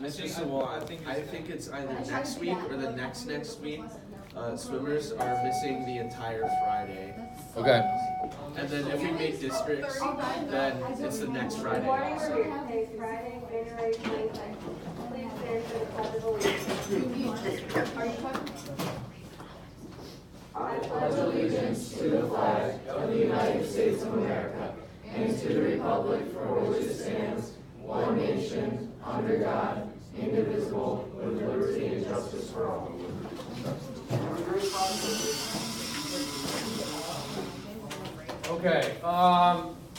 Mr. Sawan, I think it's either next week or the next week. Swimmers are missing the entire Friday. Okay. And then if we make districts, then it's the next Friday also. Friday, January 22nd. Please stand for the pledge of allegiance. I pledge allegiance to the flag of the United States of America and to the republic for which it stands, one nation, under God, indivisible, with liberty and justice for all. Okay,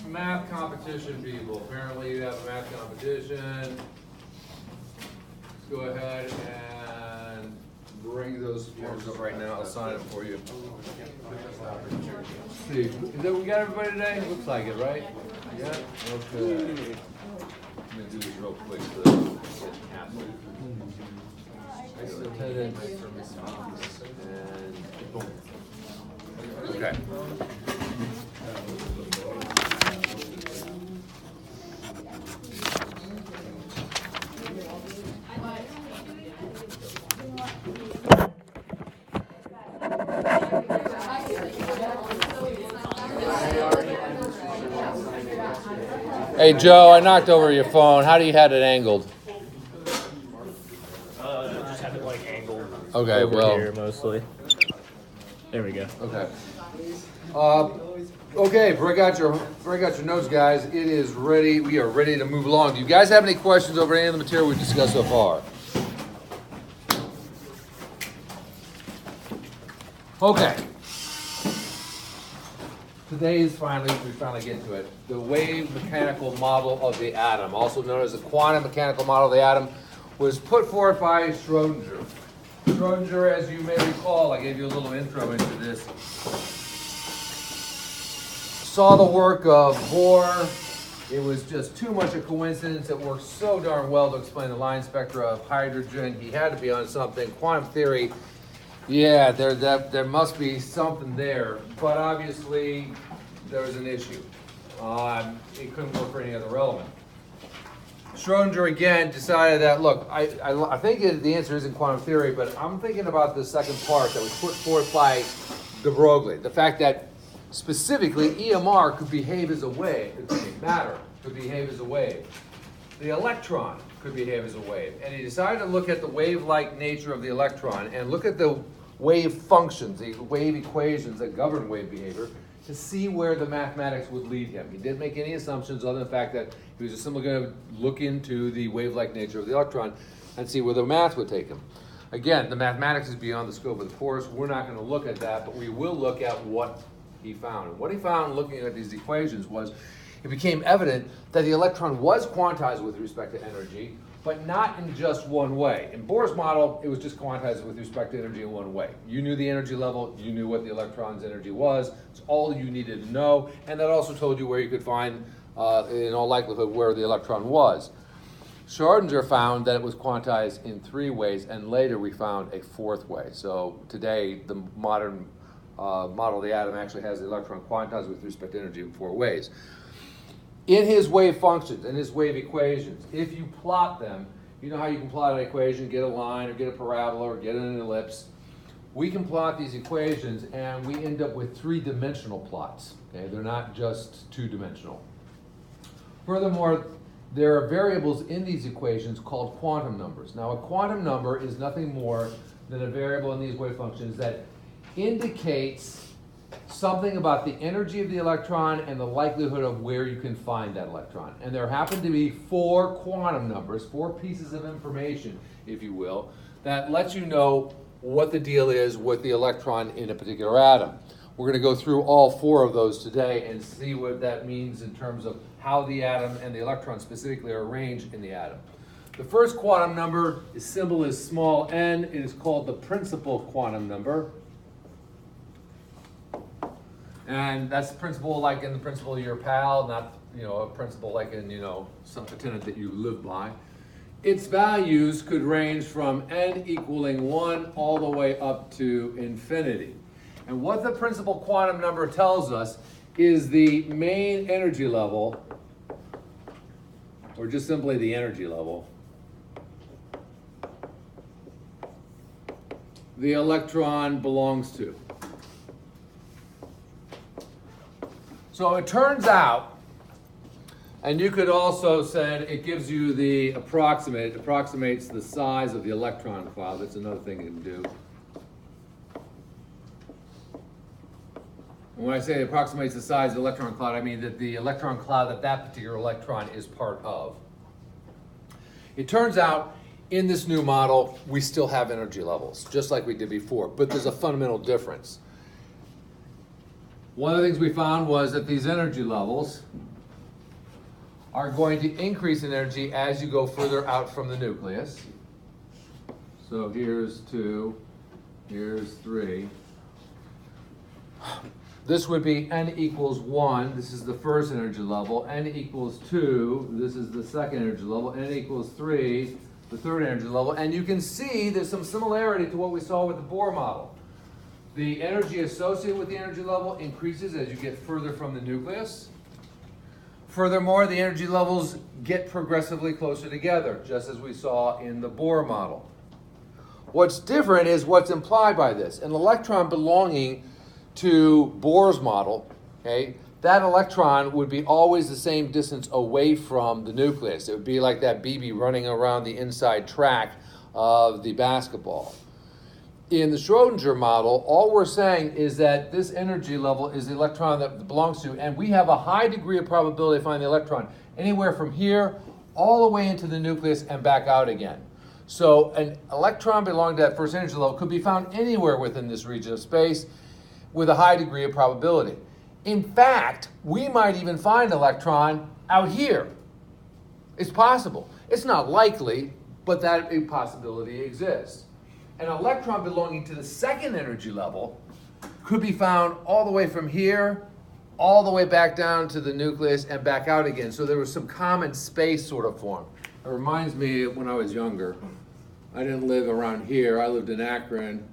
math competition, people. Apparently you have a math competition. Let's go ahead and bring those forms up right now. I'll sign it for you. Let's see, we got everybody today? Looks like it, right? Yeah. Okay. I'm gonna do this real quick so that we can happen. Attendance. And boom. Okay. Hey Joe, I knocked over your phone. How do you have it angled? Just have it like angled. Okay, over well. here mostly. There we go. Okay. Okay, break out your notes, guys. It is ready. We are ready to move along. Do you guys have any questions over any of the material we've discussed so far? Okay. We finally get to it. The wave mechanical model of the atom, also known as the quantum mechanical model of the atom, was put forth by Schrodinger. Schrodinger, as you may recall, I gave you a little intro into this, saw the work of Bohr. It was just too much a coincidence. It worked so darn well to explain the line spectra of hydrogen. He had to be on something. Quantum theory, yeah, there must be something there, but obviously there was an issue. It couldn't work for any other element. Schrodinger again decided that, look, I think the answer is in quantum theory, but I'm thinking about the second part that was put forth by de Broglie. The fact that specifically EMR could behave as a wave, matter could behave as a wave. The electron could behave as a wave. And he decided to look at the wave-like nature of the electron and look at the wave functions, the wave equations that govern wave behavior, to see where the mathematics would lead him. He didn't make any assumptions other than the fact that he was just simply going to look into the wave-like nature of the electron and see where the math would take him. Again, the mathematics is beyond the scope of the course. We're not going to look at that, but we will look at what he found. And what he found looking at these equations was it became evident that the electron was quantized with respect to energy, but not in just one way. In Bohr's model, it was just quantized with respect to energy in one way. You knew the energy level, you knew what the electron's energy was. It's all you needed to know, and that also told you where you could find, in all likelihood, where the electron was. Schrodinger found that it was quantized in three ways, and later we found a fourth way. So today, the modern model of the atom actually has the electron quantized with respect to energy in four ways. In his wave functions, in his wave equations, if you plot them, you know how you can plot an equation, get a line or get a parabola or get an ellipse. We can plot these equations and we end up with three-dimensional plots. Okay? They're not just two-dimensional. Furthermore, there are variables in these equations called quantum numbers. Now, a quantum number is nothing more than a variable in these wave functions that indicates something about the energy of the electron and the likelihood of where you can find that electron. And there happen to be four quantum numbers, four pieces of information, if you will, that lets you know what the deal is with the electron in a particular atom. We're going to go through all four of those today and see what that means in terms of how the atom and the electron specifically are arranged in the atom. The first quantum number, its symbol is small n. It is called the principal quantum number. And that's the principle like in the principle of your pal, not a principle like in some tenant that you live by. Its values could range from n equaling 1 all the way up to infinity. And what the principal quantum number tells us is the main energy level, or just simply the energy level, the electron belongs to. So it turns out, and you could also say it gives you the approximates the size of the electron cloud. That's another thing you can do. And when I say it approximates the size of the electron cloud, I mean that the electron cloud that that particular electron is part of. It turns out in this new model, we still have energy levels, just like we did before, but there's a fundamental difference. One of the things we found was that these energy levels are going to increase in energy as you go further out from the nucleus. So here's 2, here's 3. This would be n equals 1, this is the first energy level, n equals 2, this is the second energy level, n equals 3, the third energy level, and you can see there's some similarity to what we saw with the Bohr model. The energy associated with the energy level increases as you get further from the nucleus. Furthermore, the energy levels get progressively closer together, just as we saw in the Bohr model. What's different is what's implied by this. An electron belonging to Bohr's model, okay, that electron would be always the same distance away from the nucleus. It would be like that BB running around the inside track of the basketball. In the Schrodinger model, all we're saying is that this energy level is the electron that it belongs to, and we have a high degree of probability of finding the electron anywhere from here all the way into the nucleus and back out again. So an electron belonging to that first energy level could be found anywhere within this region of space with a high degree of probability. In fact, we might even find an electron out here. It's possible. It's not likely, but that a possibility exists. An electron belonging to the second energy level could be found all the way from here, all the way back down to the nucleus and back out again. So there was some common space sort of formed. It reminds me of when I was younger. I didn't live around here. I lived in Akron.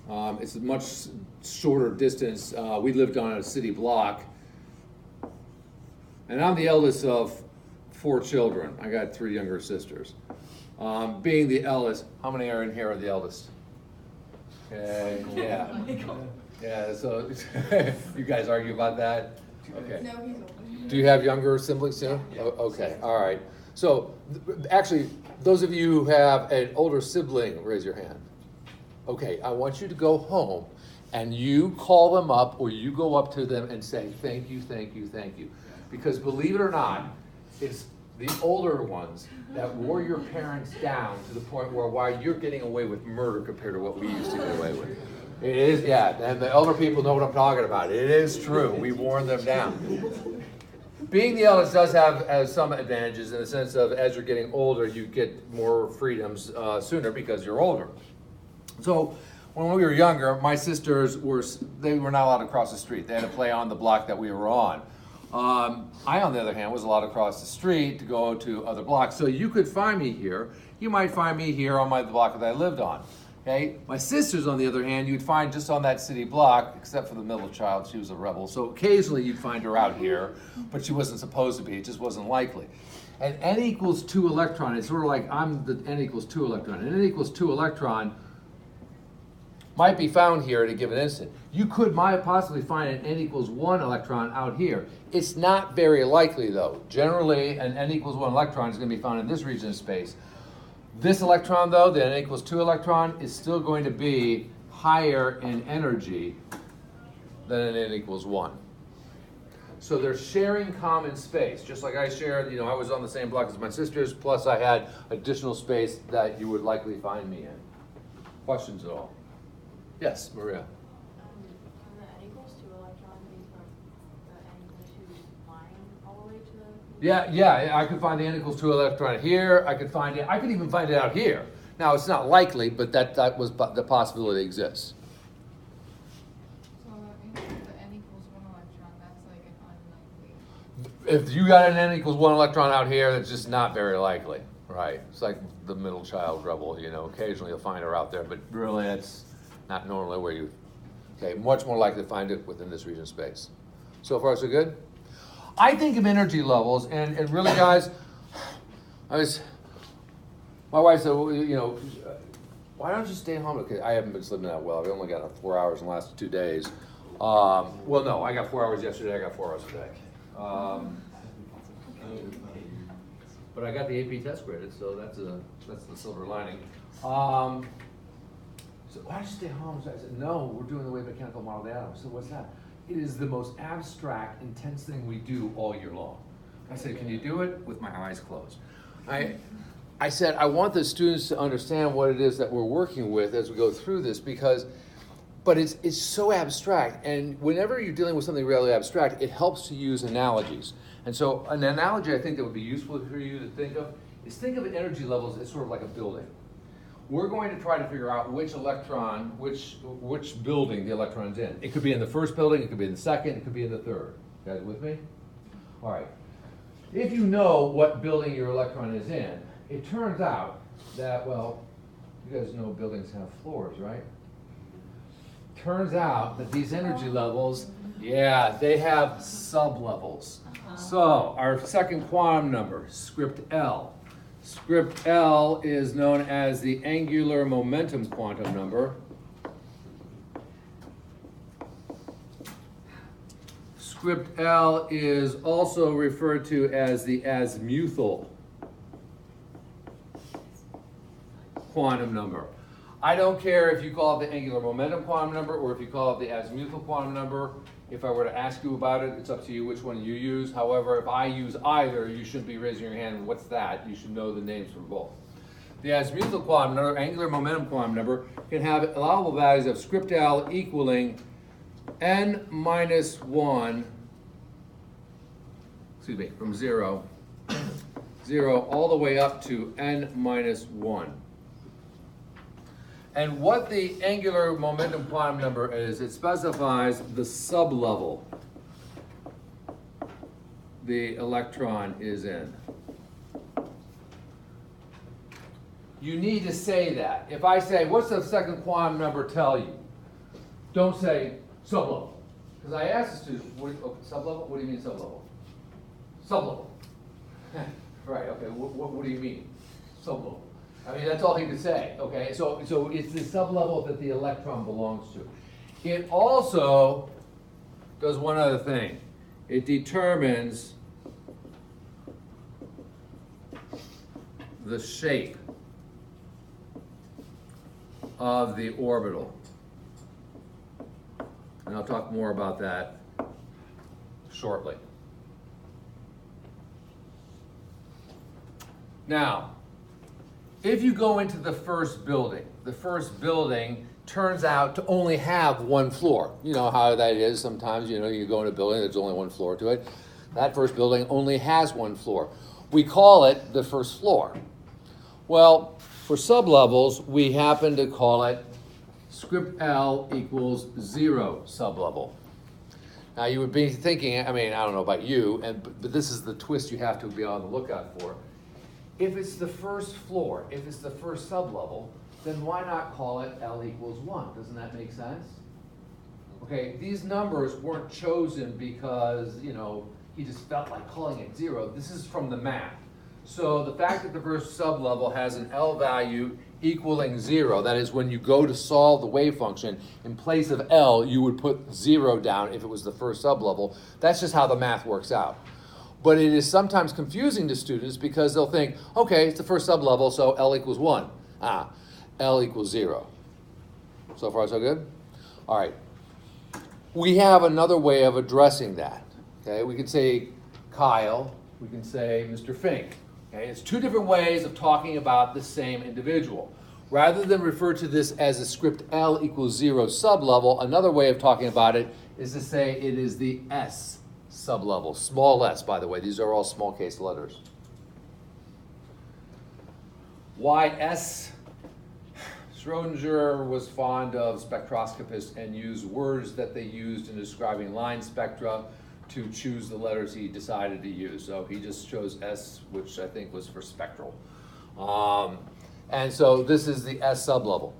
It's a much shorter distance. We lived on a city block. And I'm the eldest of 4 children. I got 3 younger sisters. Being the eldest, how many are in here are the eldest? Okay, yeah. Yeah, so you guys argue about that? Okay. No, he's older. Do you have younger siblings too? Yeah. Okay, all right. So actually, those of you who have an older sibling, raise your hand. Okay, I want you to go home and you call them up or you go up to them and say, thank you, thank you, thank you. Because believe it or not, it's the older ones that wore your parents down to the point where why you're getting away with murder compared to what we used to get away with. It is, yeah, and the elder people know what I'm talking about. It is true. We've worn them down. Being the eldest does have some advantages in the sense of as you're getting older, you get more freedoms sooner because you're older. So when we were younger, my sisters were not allowed to cross the street. They had to play on the block that we were on. I, on the other hand, was allowed to cross the street to go to other blocks. So you could find me here. You might find me here on the block that I lived on. Okay? My sisters, on the other hand, you'd find just on that city block, except for the middle child, she was a rebel. So occasionally you'd find her out here, but she wasn't supposed to be. It just wasn't likely. And n equals 2 electron, it's sort of like I'm the n equals 2 electron. And n equals 2 electron might be found here at a given instant. You might possibly find an n equals 1 electron out here. It's not very likely though. Generally, an n equals 1 electron is going to be found in this region of space. This electron though, the n equals 2 electron, is still going to be higher in energy than an n equals 1. So they're sharing common space, just like I shared, I was on the same block as my sisters, plus I had additional space that you would likely find me in. Questions at all? Yes, Maria. Can the n equals 2 electron be from the n equals 2 line all the way to the... Yeah, I could find the n equals 2 electron here. I could even find it out here. Now, it's not likely, but that was the possibility exists. So the n equals 1 electron, that's like an unlikely. If you got an n equals 1 electron out here, that's just not very likely, right? It's like the middle child rebel, occasionally you'll find her out there, but really it's not normally where you, much more likely to find it within this region of space. So far, so good? I think of energy levels, and really, guys, my wife said, why don't you stay home? Okay, I haven't been sleeping that well. I've only got 4 hours in the last 2 days. Well, no, I got 4 hours yesterday. I got 4 hours today. But I got the AP test graded, so that's the silver lining. So why don't you stay home? So I said, no, we're doing the wave mechanical model of the atom. So what's that? It is the most abstract, intense thing we do all year long. I said, can you do it? With my eyes closed. I said, I want the students to understand what it is that we're working with as we go through this but it's so abstract, and whenever you're dealing with something really abstract, it helps to use analogies. And so an analogy I think that would be useful for you to think of is think of energy levels as sort of like a building. We're going to try to figure out which electron, which building the electron's in. It could be in the first building, it could be in the second, it could be in the third. You guys with me? All right. If you know what building your electron is in, it turns out that, well, you guys know buildings have floors, right? Turns out that these energy levels, yeah, they have sublevels. So our second quantum number, script L. Script L is known as the angular momentum quantum number. Script L is also referred to as the azimuthal quantum number. I don't care if you call it the angular momentum quantum number or if you call it the azimuthal quantum number. If I were to ask you about it, it's up to you which one you use. However, if I use either, you shouldn't be raising your hand, what's that? You should know the names for both. The azimuthal quantum number, angular momentum quantum number, can have allowable values of script L equaling n minus 1, excuse me, from 0 all the way up to n minus 1. And what the angular momentum quantum number is, it specifies the sublevel the electron is in. You need to say that. If I say, what's the second quantum number tell you? Don't say sublevel. Because I asked the student, sublevel? What do you mean sublevel? Sublevel. Right, okay, what do you mean? Sublevel. I mean, that's all he could say, okay? So it's the sublevel that the electron belongs to. It also does one other thing. It determines the shape of the orbital. And I'll talk more about that shortly. Now, if you go into the first building turns out to only have one floor. You know how that is sometimes, you know, you go in a building, there's only one floor to it. That first building only has one floor. We call it the first floor. Well, for sublevels, we happen to call it script L equals 0 sublevel. Now you would be thinking, I mean, I don't know about you, but this is the twist you have to be on the lookout for. If it's the first floor, if it's the first sublevel, then why not call it L equals 1? Doesn't that make sense? Okay, these numbers weren't chosen because, you know, he just felt like calling it 0. This is from the math. So the fact that the first sublevel has an L value equaling 0, that is when you go to solve the wave function, in place of L, you would put 0 down if it was the first sublevel. That's just how the math works out. But it is sometimes confusing to students because they'll think, okay, it's the first sublevel, so L equals 1. L equals 0. So far, so good? All right. We have another way of addressing that. Okay, we can say Kyle, we can say Mr. Fink. Okay, it's two different ways of talking about the same individual. Rather than refer to this as a script L equals 0 sublevel, another way of talking about it is to say it is the S sublevel. Small s, by the way. These are all small case letters. Why S? Schrödinger was fond of spectroscopists and used words that they used in describing line spectra to choose the letters he decided to use. So he just chose S, which I think was for spectral. And so this is the S sublevel.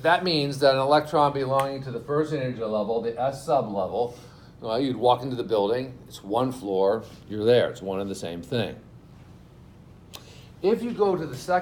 That means that an electron belonging to the first energy level, the S sublevel, well, you'd walk into the building, it's one floor, you're there, it's one and the same thing. If you go to the second